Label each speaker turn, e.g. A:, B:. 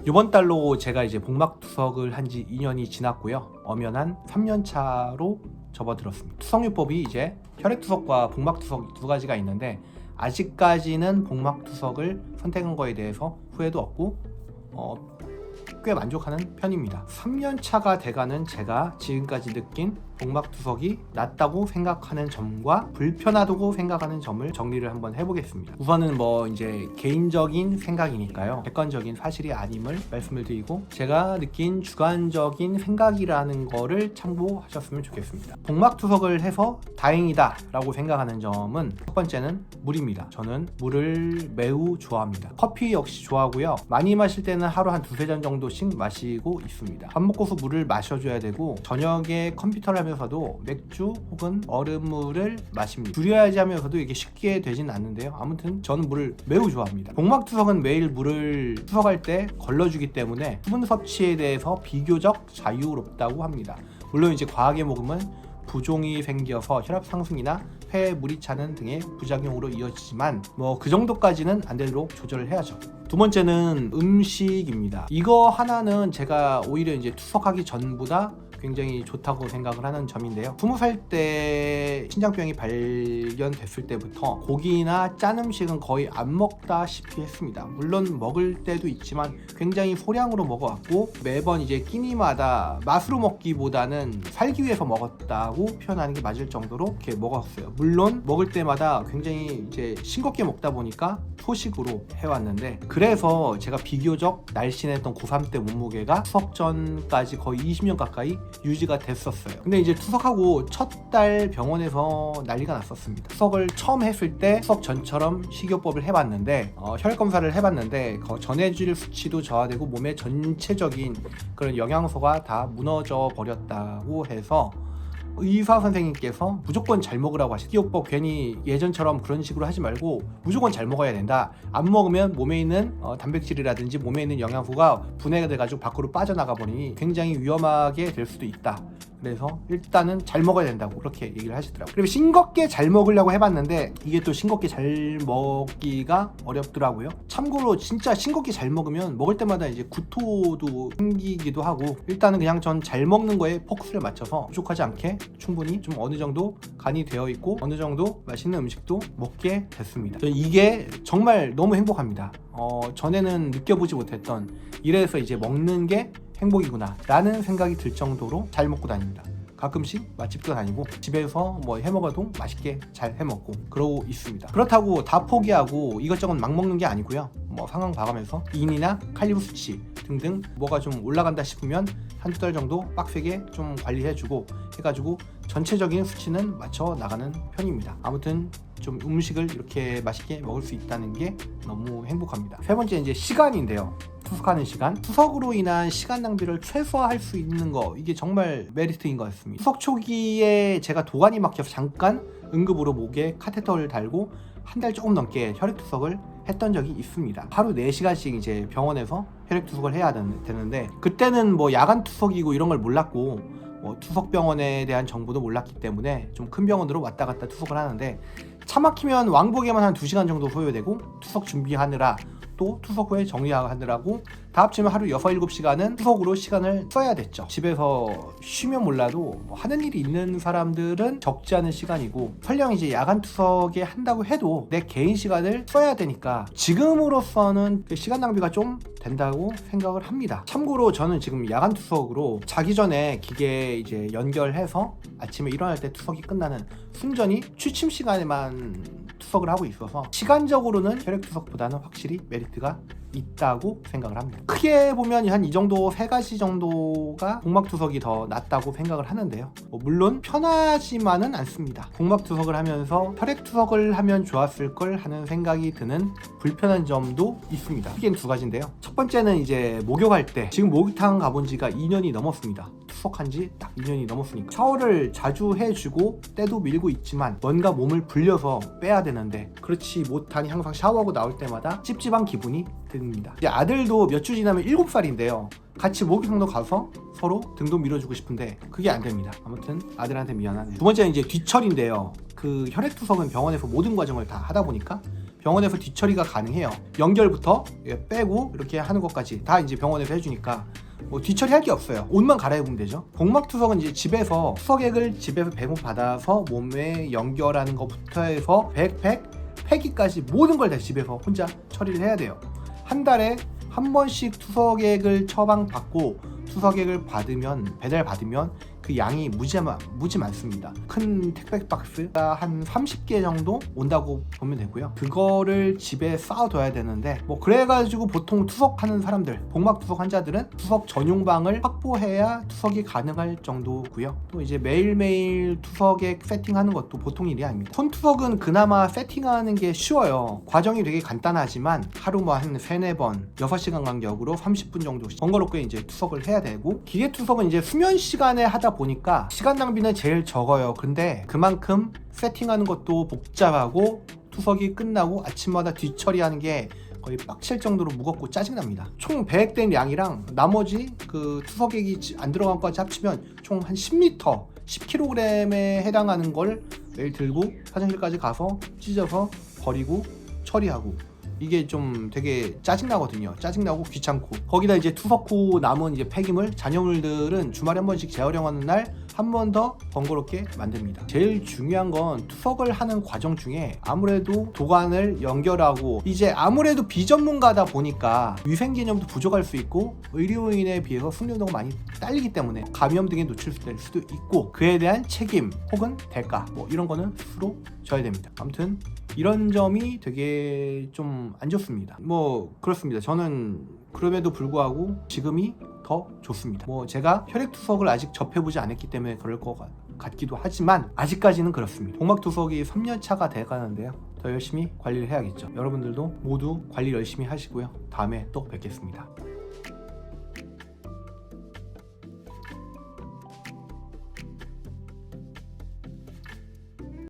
A: 이번 달로 제가 이제 복막투석을 한 지 2년이 지났고요. 엄연한 3년 차로 접어들었습니다. 투석요법이 이제 혈액투석과 복막투석 두 가지가 있는데 아직까지는 복막투석을 선택한 거에 대해서 후회도 없고 꽤 만족하는 편입니다. 3년 차가 돼가는 제가 지금까지 느낀 복막투석이 낫다고 생각하는 점과 불편하다고 생각하는 점을 정리를 한번 해보겠습니다. 우선은 이제 개인적인 생각이니까요. 객관적인 사실이 아님을 말씀을 드리고 제가 느낀 주관적인 생각이라는 거를 참고하셨으면 좋겠습니다. 복막투석을 해서 다행이다 라고 생각하는 점은 첫 번째는 물입니다. 저는 물을 매우 좋아합니다. 커피 역시 좋아하고요. 많이 마실 때는 하루 한 두세 잔 정도씩 마시고 있습니다. 밥 먹고서 물을 마셔줘야 되고 저녁에 컴퓨터를 하면서도 맥주 혹은 얼음물을 마십니다. 줄여야지 하면서도 이게 쉽게 되진 않는데요. 아무튼 저는 물을 매우 좋아합니다. 복막투석은 매일 물을 투석할 때 걸러주기 때문에 수분 섭취에 대해서 비교적 자유롭다고 합니다. 물론 이제 과하게 먹으면 부종이 생겨서 혈압 상승이나 폐에 물이 차는 등의 부작용으로 이어지지만 그 정도까지는 안 되도록 조절을 해야죠. 두 번째는 음식입니다. 이거 하나는 제가 오히려 이제 투석하기 전보다 굉장히 좋다고 생각을 하는 점인데요. 20살 때 신장병이 발견됐을 때부터 고기나 짠 음식은 거의 안 먹다시피 했습니다. 물론 먹을 때도 있지만 굉장히 소량으로 먹어왔고 매번 이제 끼니마다 맛으로 먹기보다는 살기 위해서 먹었다고 표현하는 게 맞을 정도로 이렇게 먹었어요. 물론 먹을 때마다 굉장히 이제 싱겁게 먹다 보니까 소식으로 해왔는데 그래서 제가 비교적 날씬했던 고3 때 몸무게가 투석 전까지 거의 20년 가까이 유지가 됐었어요. 근데 이제 투석하고 첫 달 병원에서 난리가 났었습니다. 투석을 처음 했을 때 투석 전처럼 식이요법을 해봤는데 혈액 검사를 해봤는데 전해질 수치도 저하되고 몸의 전체적인 그런 영양소가 다 무너져 버렸다고 해서 의사 선생님께서 무조건 잘 먹으라고 하시죠. 식이요법 괜히 예전처럼 그런 식으로 하지 말고 무조건 잘 먹어야 된다. 안 먹으면 몸에 있는 단백질이라든지 몸에 있는 영양소가 분해가 돼가지고 밖으로 빠져나가 버리니 굉장히 위험하게 될 수도 있다. 그래서 일단은 잘 먹어야 된다고 그렇게 얘기를 하시더라고요. 그리고 싱겁게 잘 먹으려고 해봤는데 이게 또 싱겁게 잘 먹기가 어렵더라고요. 참고로 진짜 싱겁게 잘 먹으면 먹을 때마다 이제 구토도 생기기도 하고 일단은 그냥 전 잘 먹는 거에 포커스를 맞춰서 부족하지 않게 충분히 좀 어느 정도 간이 되어 있고 어느 정도 맛있는 음식도 먹게 됐습니다. 이게 정말 너무 행복합니다. 전에는 느껴보지 못했던 이래서 이제 먹는 게 행복이구나 라는 생각이 들 정도로 잘 먹고 다닙니다. 가끔씩 맛집도 다니고 집에서 해먹어도 맛있게 잘 해먹고 그러고 있습니다. 그렇다고 다 포기하고 이것저것 막 먹는 게 아니고요. 상황 봐가면서 인이나 칼륨 수치 등등 뭐가 좀 올라간다 싶으면 한두 달 정도 빡세게 좀 관리해주고 해가지고 전체적인 수치는 맞춰 나가는 편입니다. 아무튼 좀 음식을 이렇게 맛있게 먹을 수 있다는 게 너무 행복합니다. 세 번째 이제 시간인데요. 투석하는 시간. 투석으로 인한 시간 낭비를 최소화할 수 있는 거 이게 정말 메리트인 것 같습니다. 투석 초기에 제가 도관이 막혀서 잠깐 응급으로 목에 카테터를 달고 한 달 조금 넘게 혈액투석을 했던 적이 있습니다. 하루 4시간씩 이제 병원에서 혈액투석을 해야 되는데 그때는 야간 투석이고 이런 걸 몰랐고 투석병원에 대한 정보도 몰랐기 때문에 좀 큰 병원으로 왔다 갔다 투석을 하는데 차 막히면 왕복에만 한 2시간 정도 소요되고 투석 준비하느라 또 투석 후에 정리하느라고 다 합치면 하루 6, 7시간은 투석으로 시간을 써야 됐죠. 집에서 쉬면 몰라도 하는 일이 있는 사람들은 적지 않은 시간이고 설령 이제 야간 투석에 한다고 해도 내 개인 시간을 써야 되니까 지금으로서는 시간 낭비가 좀 된다고 생각을 합니다. 참고로 저는 지금 야간 투석으로 자기 전에 기계 이제 연결해서 아침에 일어날 때 투석이 끝나는 순전히 취침 시간에만 투석을 하고 있어서 시간적으로는 혈액 투석보다는 확실히 메리트가 있다고 생각을 합니다. 크게 보면 한 이 정도 3가지 정도가 복막투석이 더 낫다고 생각을 하는데요. 물론 편하지만은 않습니다. 복막투석을 하면서 혈액투석을 하면 좋았을 걸 하는 생각이 드는 불편한 점도 있습니다. 크게는 2가지인데요. 첫 번째는 이제 목욕할 때 지금 목욕탕 가본 지가 2년이 넘었습니다. 투석한 지 딱 2년이 넘었으니까 샤워를 자주 해주고 때도 밀고 있지만 뭔가 몸을 불려서 빼야 되는데 그렇지 못하니 항상 샤워하고 나올 때마다 찝찝한 기분이 듭니다. 이제 아들도 몇 주 지나면 7살인데요. 같이 목욕탕도 가서 서로 등도 밀어주고 싶은데 그게 안 됩니다. 아무튼 아들한테 미안하네요. 두 번째는 이제 뒤처리인데요. 그 혈액투석은 병원에서 모든 과정을 다 하다 보니까 병원에서 뒤처리가 가능해요. 연결부터 빼고 이렇게 하는 것까지 다 이제 병원에서 해주니까 뭐 뒤처리 할 게 없어요. 옷만 갈아입으면 되죠. 복막투석은 이제 집에서 투석액을 집에서 배분받아서 몸에 연결하는 것부터 해서 백팩, 폐기까지 모든 걸 다 집에서 혼자 처리를 해야 돼요. 한 달에 한 번씩 투석액을 처방받고 투석액을 받으면, 배달 받으면 그 양이 무지 많습니다. 큰 택배 박스가 한 30개 정도 온다고 보면 되고요. 그거를 집에 쌓아둬야 되는데 뭐 그래가지고 보통 투석하는 사람들, 복막투석 환자들은 투석 전용방을 확보해야 투석이 가능할 정도고요. 또 이제 매일매일 투석액 세팅하는 것도 보통 일이 아닙니다. 손투석은 그나마 세팅하는 게 쉬워요. 과정이 되게 간단하지만 하루 뭐 한 3-4번 6시간 간격으로 30분 정도씩 번거롭게 이제 투석을 해야 되고, 기계 투석은 이제 수면 시간에 하다 보니까 시간 낭비는 제일 적어요. 근데 그만큼 세팅하는 것도 복잡하고 투석이 끝나고 아침마다 뒤처리하는 게 거의 빡칠 정도로 무겁고 짜증납니다. 총 배액된 양이랑 나머지 그 투석액이 안 들어간 것까지 합치면 총 한 10m, 10kg에 해당하는 걸 매일 들고 화장실까지 가서 찢어서 버리고 처리하고, 이게 좀 되게 짜증나거든요. 짜증나고 귀찮고, 거기다 이제 투석 후 남은 이제 폐기물, 잔여물들은 주말에 한 번씩 재활용하는 날 한 번 더 번거롭게 만듭니다. 제일 중요한 건 투석을 하는 과정 중에 아무래도 도관을 연결하고, 이제 아무래도 비전문가다 보니까 위생 개념도 부족할 수 있고 의료인에 비해서 숙련도가 많이 딸리기 때문에 감염 등에 노출될 수도 있고, 그에 대한 책임 혹은 대가 뭐 이런 거는 스스로 져야 됩니다. 아무튼 이런 점이 되게 좀 안 좋습니다. 뭐 그렇습니다. 저는 그럼에도 불구하고 지금이 더 좋습니다. 뭐 제가 혈액투석을 아직 접해보지 않았기 때문에 그럴 것 같기도 하지만 아직까지는 그렇습니다. 복막투석이 3년차가 돼가는데요. 더 열심히 관리를 해야겠죠. 여러분들도 모두 관리 열심히 하시고요. 다음에 또 뵙겠습니다.